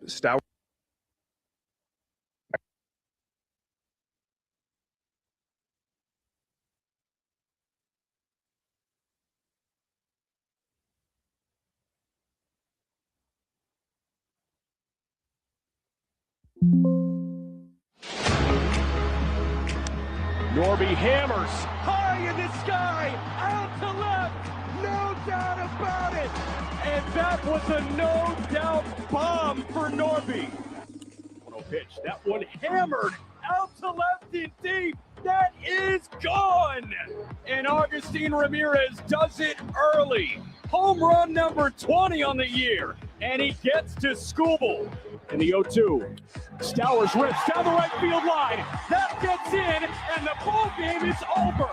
Stowers. Norby hammers high in the sky, out to left, no doubt about it. And that was a no-doubt bomb for Norby. 1-0 pitch, that one hammered out to left and deep. That is gone. And Augustine Ramirez does it early. Home run number 20 on the year. And he gets to Skubal in the 0-2. Stowers rips down the right field line. That gets in, and the ball game is over.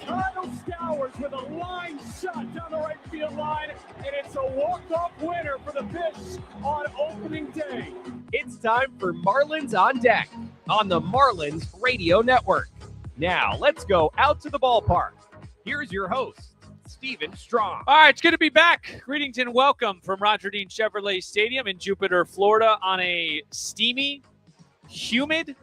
Kyle Stowers with a line shot down the right field line, and it's a walk-off winner for the Fish on opening day. It's time for Marlins on Deck on the Marlins Radio Network. Now, let's go out to the ballpark. Here's your host, Steven Strong. All right, it's good to be back. Greetings and welcome from Roger Dean Chevrolet Stadium in Jupiter, Florida on a steamy, humid,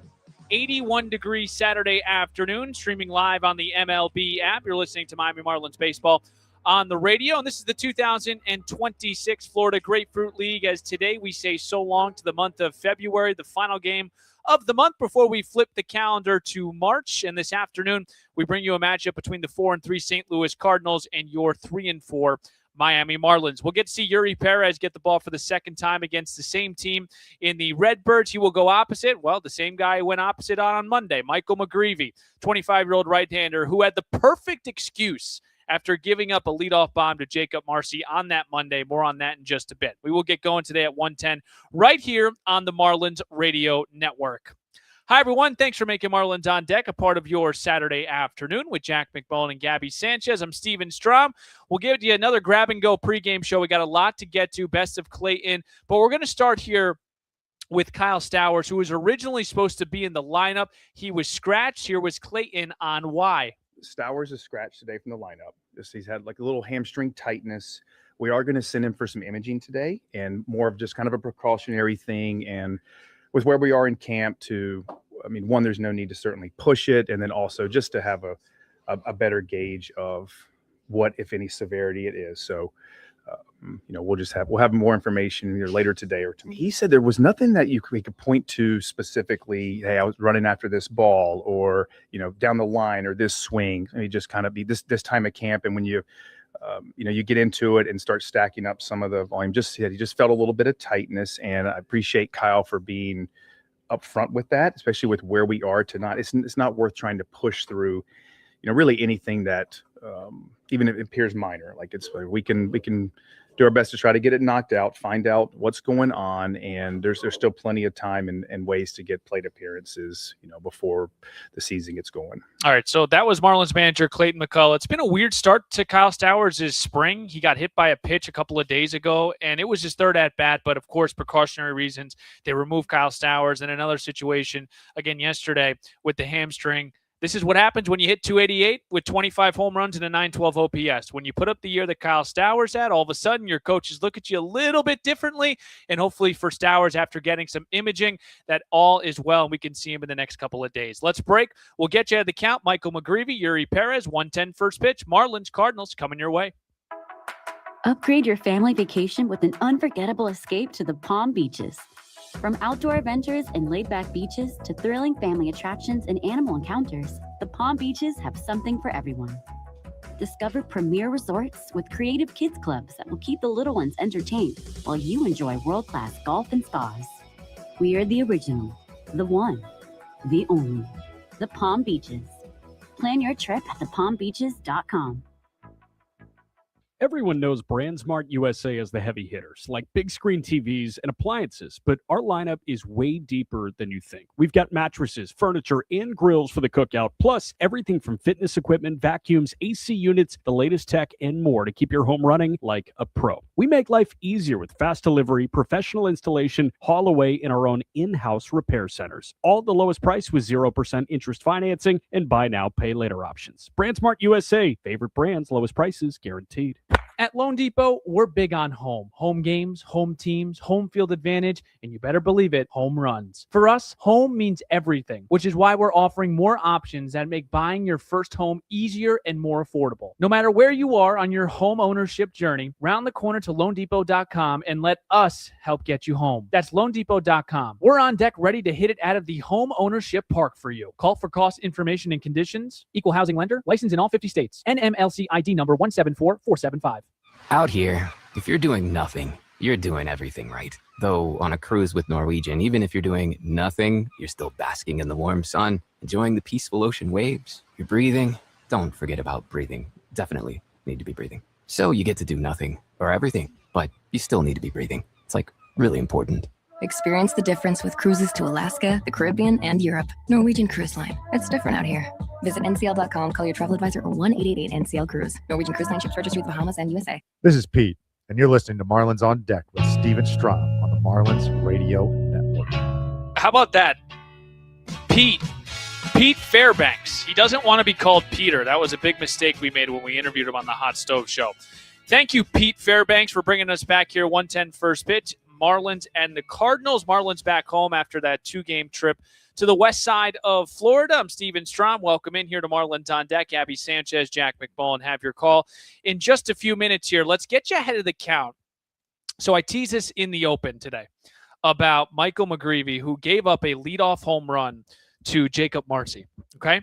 81-degree Saturday afternoon, streaming live on the MLB app. You're listening to Miami Marlins baseball on the radio, and this is the 2026 Florida Grapefruit League, as today we say so long to the month of February, the final game of the month before we flip the calendar to March. And this afternoon, we bring you a matchup between the 4-3 St. Louis Cardinals and your 3-4 Miami Marlins. We'll get to see Eury Pérez get the ball for the second time against the same team in the Redbirds. He will go opposite. Well, the same guy who went opposite on Monday, Michael McGreevy, 25-year-old right-hander who had the perfect excuse after giving up a leadoff bomb to Jacob Marcy on that Monday. More on that in just a bit. We will get going today at 1:10 right here on the Marlins Radio Network. Hi, everyone. Thanks for making Marlins on Deck a part of your Saturday afternoon with Jack McMullen and Gabby Sanchez. I'm Steven Strom. We'll give you another grab-and-go pregame show. We got a lot to get to, best of Clayton. But we're going to start here with Kyle Stowers, who was originally supposed to be in the lineup. He was scratched. Here was Clayton on why. Stowers is scratched today from the lineup. He's had like a little hamstring tightness. We are going to send him for some imaging today and more of just kind of a precautionary thing. And with where we are in camp one, there's no need to certainly push it. And then also just to have a better gauge of what, if any, severity it is. So, we'll have more information either later today or tomorrow. He said there was nothing that we could point to specifically. Hey, I was running after this ball, or down the line, or this swing. I mean, just kind of be this time of camp, and when you get into it and start stacking up some of the volume. He just felt a little bit of tightness, and I appreciate Kyle for being upfront with that, especially with where we are tonight. It's not worth trying to push through, really anything that even if it appears minor. Like we can do our best to try to get it knocked out, find out what's going on, and there's still plenty of time and ways to get plate appearances, before the season gets going. All right, so that was Marlins manager Clayton McCullough. It's been a weird start to Kyle Stowers' spring. He got hit by a pitch a couple of days ago, and it was his third at-bat, but of course, precautionary reasons, they removed Kyle Stowers. In another situation, again yesterday, with the hamstring. This is what happens when you hit 288 with 25 home runs and a 912 OPS. When you put up the year that Kyle Stowers had, all of a sudden your coaches look at you a little bit differently. And hopefully for Stowers, after getting some imaging, that all is well and we can see him in the next couple of days. Let's break. We'll get you at the count. Michael McGreevy, Eury Pérez, 1:10 first pitch. Marlins Cardinals coming your way. Upgrade your family vacation with an unforgettable escape to the Palm Beaches. From outdoor adventures and laid-back beaches to thrilling family attractions and animal encounters, the Palm Beaches have something for everyone. Discover premier resorts with creative kids clubs that will keep the little ones entertained while you enjoy world-class golf and spas. We are the original, the one, the only, the Palm Beaches. Plan your trip at thepalmbeaches.com. Everyone knows BrandSmart USA as the heavy hitters, like big screen TVs and appliances, but our lineup is way deeper than you think. We've got mattresses, furniture, and grills for the cookout, plus everything from fitness equipment, vacuums, AC units, the latest tech, and more to keep your home running like a pro. We make life easier with fast delivery, professional installation, haul away, and our own in-house repair centers. All at the lowest price with 0% interest financing and buy now, pay later options. BrandSmart USA, favorite brands, lowest prices guaranteed. At Loan Depot, we're big on home. Home games, home teams, home field advantage, and you better believe it, home runs. For us, home means everything, which is why we're offering more options that make buying your first home easier and more affordable. No matter where you are on your home ownership journey, round the corner to loandepot.com and let us help get you home. That's loandepot.com. We're on deck ready to hit it out of the home ownership park for you. Call for cost information and conditions. Equal housing lender. Licensed in all 50 states. NMLC ID number 174475. Out here, if you're doing nothing, you're doing everything right. Though on a cruise with Norwegian, even if you're doing nothing, you're still basking in the warm sun, enjoying the peaceful ocean waves. You're breathing. Don't forget about breathing. Definitely need to be breathing. So you get to do nothing or everything, but you still need to be breathing. It's like really important. Experience the difference with cruises to Alaska, the Caribbean, and Europe. Norwegian Cruise Line. It's different out here. Visit ncl.com, call your travel advisor, or 1-888-NCL-CRUISE. Norwegian Cruise Line ships registry, the Bahamas, and USA. This is Pete, and you're listening to Marlins on Deck with Steven Strom on the Marlins Radio Network. How about that? Pete Fairbanks. He doesn't want to be called Peter. That was a big mistake we made when we interviewed him on the Hot Stove Show. Thank you, Pete Fairbanks, for bringing us back here. 1:10 first pitch. Marlins and the Cardinals. Marlins back home after that 2-game trip to the west side of Florida. I'm Steven Strom. Welcome in here to Marlins on Deck. Abby Sanchez, Jack McMullen have your call in just a few minutes here. Let's get you ahead of the count. So I teased this in the open today about Michael McGreevy, who gave up a leadoff home run to Jacob Marcy. Okay?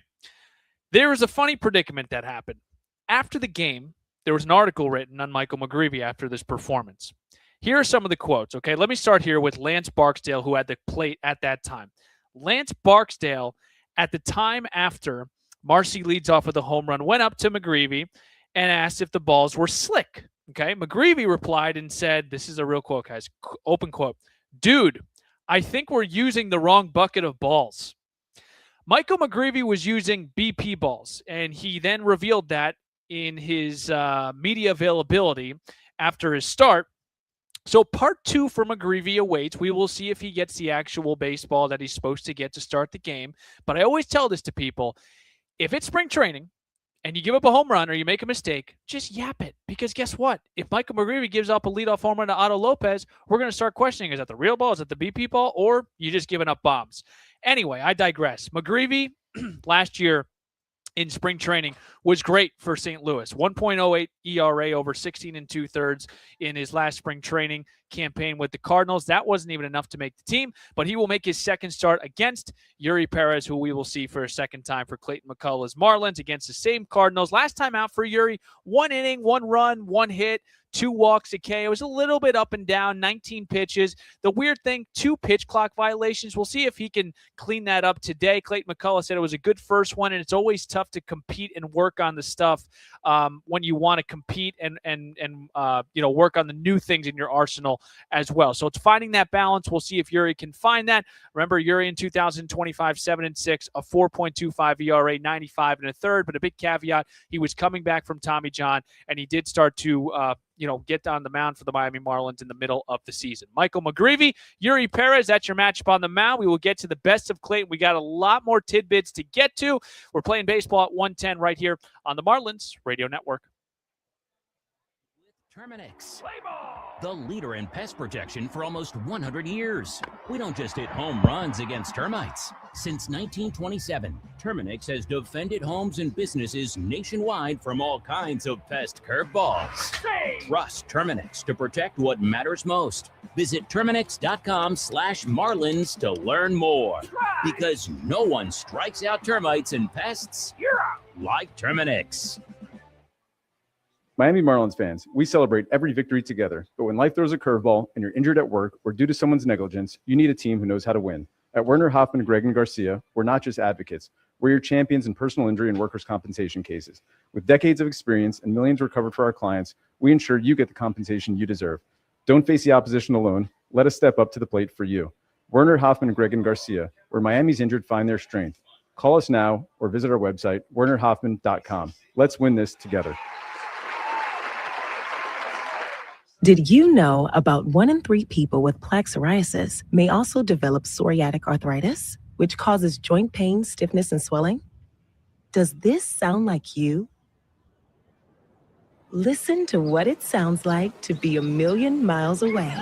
There was a funny predicament that happened. After the game, there was an article written on Michael McGreevy after this performance. Here are some of the quotes, okay? Let me start here with Lance Barksdale, who had the plate at that time. Lance Barksdale, at the time after Marcy leads off with a home run, went up to McGreevy and asked if the balls were slick, okay? McGreevy replied and said, this is a real quote, guys, open quote, "Dude, I think we're using the wrong bucket of balls." Michael McGreevy was using BP balls, and he then revealed that in his media availability after his start. So part 2 for McGreevy awaits. We will see if he gets the actual baseball that he's supposed to get to start the game. But I always tell this to people. If it's spring training and you give up a home run or you make a mistake, just yap it. Because guess what? If Michael McGreevy gives up a leadoff home run to Otto Lopez, we're going to start questioning, is that the real ball? Is that the BP ball? Or you just giving up bombs? Anyway, I digress. McGreevy last year in spring training was great for St. Louis. 1.08 ERA over 16 2/3 in his last spring training campaign with the Cardinals. That wasn't even enough to make the team, but he will make his second start against Eury Pérez, who we will see for a second time for Clayton McCullough's Marlins against the same Cardinals. Last time out for Eury, 1 inning, 1 run, 1 hit, 2 walks, a K. It was a little bit up and down, 19 pitches. The weird thing, 2 pitch clock violations. We'll see if he can clean that up today. Clayton McCullough said it was a good first one, and it's always tough to compete and work on the stuff when you want to compete and work on the new things in your arsenal as well. So it's finding that balance. We'll see if Eury can find that. Remember, Eury in 2025, 7-6, a 4.25 ERA, 95 1/3. But a big caveat, he was coming back from Tommy John, and he did start to get on the mound for the Miami Marlins in the middle of the season. Michael McGreevy, Eury Pérez, that's your matchup on the mound. We will get to the best of Clayton. We got a lot more tidbits to get to. We're playing baseball at 1:10 right here on the Marlins Radio Network. Terminix, the leader in pest protection for almost 100 years. We don't just hit home runs against termites. Since 1927, Terminix has defended homes and businesses nationwide from all kinds of pest curveballs. Trust Terminix to protect what matters most. Visit Terminix.com/Marlins to learn more. Because no one strikes out termites and pests like Terminix. Miami Marlins fans, we celebrate every victory together. But when life throws a curveball and you're injured at work or due to someone's negligence, you need a team who knows how to win. At Werner, Hoffman, Gregg, and Garcia, we're not just advocates. We're your champions in personal injury and workers' compensation cases. With decades of experience and millions recovered for our clients, we ensure you get the compensation you deserve. Don't face the opposition alone. Let us step up to the plate for you. Werner, Hoffman, Gregg, and Garcia, where Miami's injured find their strength. Call us now or visit our website, wernerhoffman.com. Let's win this together. Did you know about 1 in 3 people with plaque psoriasis may also develop psoriatic arthritis, which causes joint pain, stiffness, and swelling? Does this sound like you? Listen to what it sounds like to be a million miles away.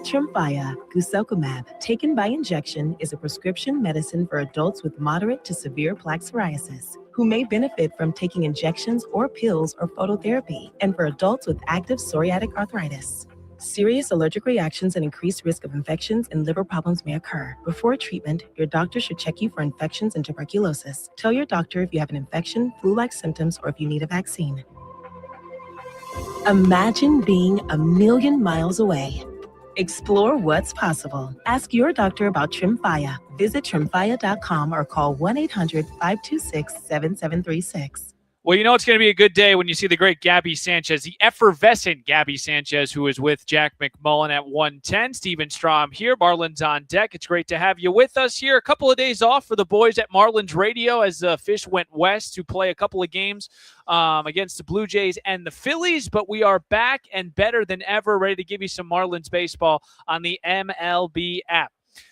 Tremfya guselkumab, taken by injection, is a prescription medicine for adults with moderate to severe plaque psoriasis who may benefit from taking injections or pills or phototherapy, and for adults with active psoriatic arthritis. Serious allergic reactions and increased risk of infections and liver problems may occur. Before treatment, your doctor should check you for infections and tuberculosis. Tell your doctor if you have an infection, flu-like symptoms, or if you need a vaccine. Imagine being a million miles away. Explore what's possible. Ask your doctor about Tremfya. Visit tremfya.com or call 1-800-526-7736. Well, you know it's going to be a good day when you see the great Gabby Sanchez, the effervescent Gabby Sanchez, who is with Jack McMullen at 110. Steven Strom here, Marlins on deck. It's great to have you with us here. A couple of days off for the boys at Marlins Radio as the Fish went west to play a couple of games against the Blue Jays and the Phillies, but we are back and better than ever, ready to give you some Marlins baseball on the MLB app.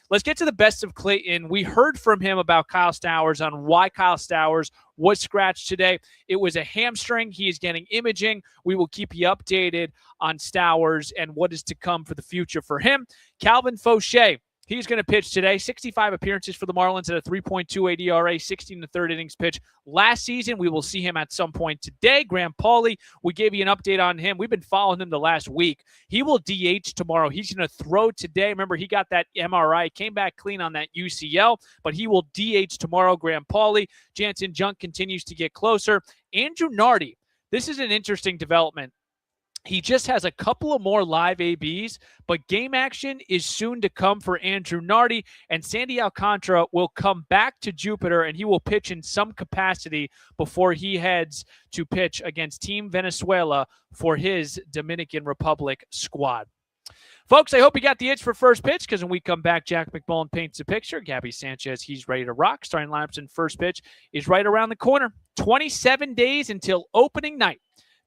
Let's get to the best of Clayton. We heard from him about Kyle Stowers on why Kyle Stowers was scratched today. It was a hamstring. He is getting imaging. We will keep you updated on Stowers and what is to come for the future for him. Calvin Fauché, he's going to pitch today. 65 appearances for the Marlins at a 3.28 ERA, 16 to third innings pitch last season. We will see him at some point today. Graham Pauley, we gave you an update on him. We've been following him the last week. He will DH tomorrow. He's going to throw today. Remember, he got that MRI, came back clean on that UCL, but he will DH tomorrow. Graham Pauley. Jansen Junk continues to get closer. Andrew Nardi, this is an interesting development. He just has a couple of more live ABs, but game action is soon to come for Andrew Nardi, and Sandy Alcantara will come back to Jupiter, and he will pitch in some capacity before he heads to pitch against Team Venezuela for his Dominican Republic squad. Folks, I hope you got the itch for first pitch, because when we come back, Jack McMullen paints a picture. Gabby Sanchez, he's ready to rock. Starting lineups in first pitch is right around the corner. 27 days until opening night.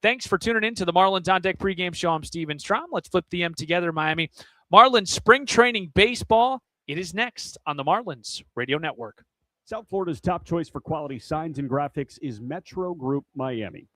Thanks for tuning in to the Marlins On Deck pregame show. I'm Steven Strom. Let's flip the M together, Miami. Marlins spring training baseball. It is next on the Marlins Radio Network. South Florida's top choice for quality signs and graphics is Metro Group Miami.